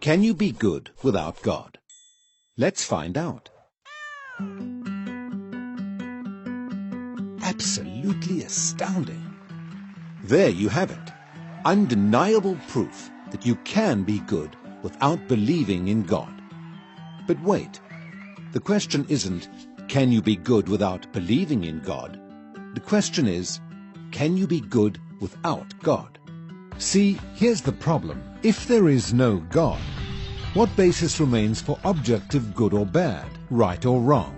Can you be good without God? Let's find out. Absolutely astounding. There you have it. Undeniable proof that you can be good without believing in God. But wait, the question isn't, can you be good without believing in God? The question is, can you be good without God? See, here's the problem. If there is no God, what basis remains for objective good or bad, right or wrong?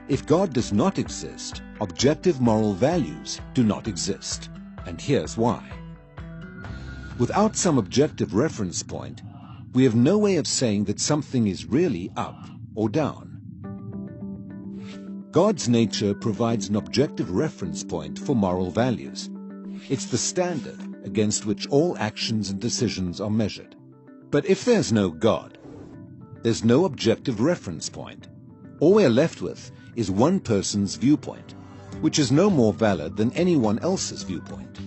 If God does not exist, objective moral values do not exist. And here's why. Without some objective reference point, we have no way of saying that something is really up or down. God's nature provides an objective reference point for moral values. It's the standard against which all actions and decisions are measured. But if there's no God, there's no objective reference point. All we're left with is one person's viewpoint, which is no more valid than anyone else's viewpoint.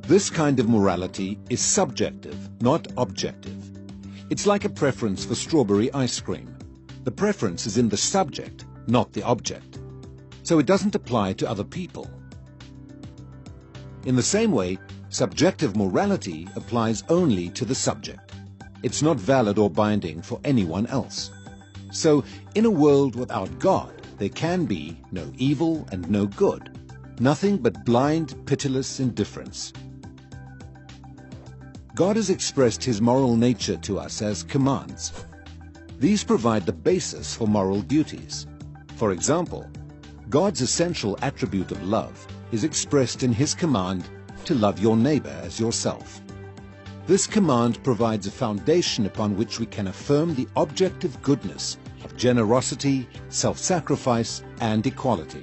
This kind of morality is subjective, not objective. It's like a preference for strawberry ice cream. The preference is in the subject, not the object. So it doesn't apply to other people. In the same way, subjective morality applies only to the subject. It's not valid or binding for anyone else. So, in a world without God, there can be no evil and no good, nothing but blind, pitiless indifference. God has expressed his moral nature to us as commands. These provide the basis for moral duties. For example, God's essential attribute of love is expressed in his command to love your neighbor as yourself. This command provides a foundation upon which we can affirm the objective goodness of generosity, self-sacrifice, and equality.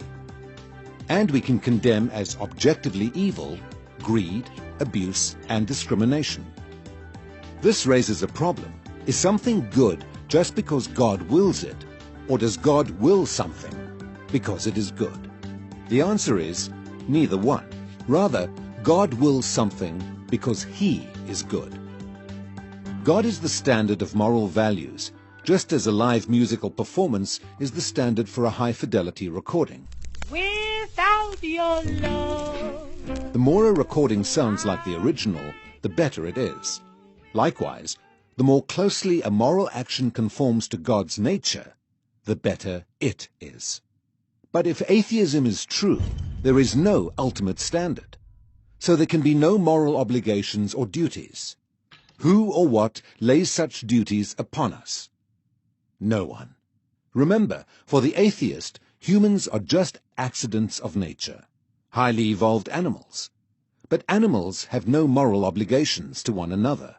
And we can condemn as objectively evil greed, abuse, and discrimination. This raises a problem. Is something good just because God wills it, or does God will something because it is good? The answer is neither one. Rather, God wills something because he is good. God is the standard of moral values, just as a live musical performance is the standard for a high-fidelity recording. Without your love. The more a recording sounds like the original, the better it is. Likewise, the more closely a moral action conforms to God's nature, the better it is. But if atheism is true, there is no ultimate standard. So there can be no moral obligations or duties. Who or what lays such duties upon us? No one. Remember, for the atheist, humans are just accidents of nature, highly evolved animals. But animals have no moral obligations to one another.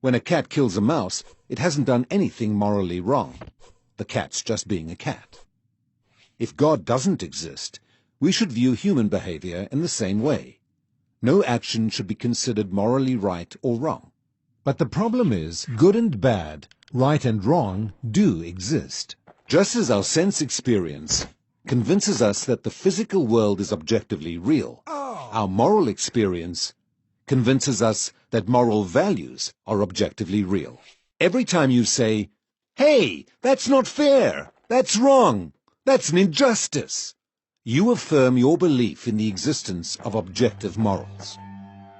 When a cat kills a mouse, it hasn't done anything morally wrong. The cat's just being a cat. If God doesn't exist, we should view human behavior in the same way. No action should be considered morally right or wrong. But the problem is, good and bad, right and wrong, do exist. Just as our sense experience convinces us that the physical world is objectively real, our moral experience convinces us that moral values are objectively real. Every time you say, "Hey, that's not fair, that's wrong, that's an injustice," you affirm your belief in the existence of objective morals.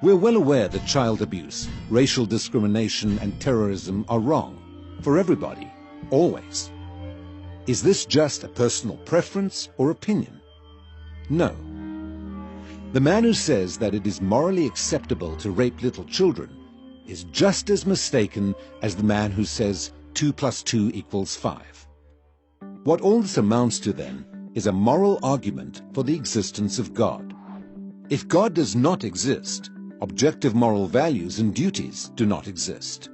We're well aware that child abuse, racial discrimination, and terrorism are wrong for everybody, always. Is this just a personal preference or opinion? No. The man who says that it is morally acceptable to rape little children is just as mistaken as the man who says 2 + 2 = 5. What all this amounts to, then, is a moral argument for the existence of God. If God does not exist, objective moral values and duties do not exist.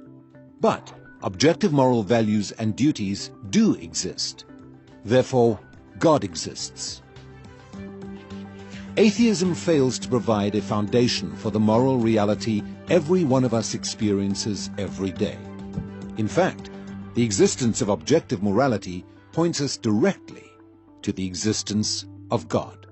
But objective moral values and duties do exist. Therefore, God exists. Atheism fails to provide a foundation for the moral reality every one of us experiences every day. In fact, the existence of objective morality points us directly to the existence of God.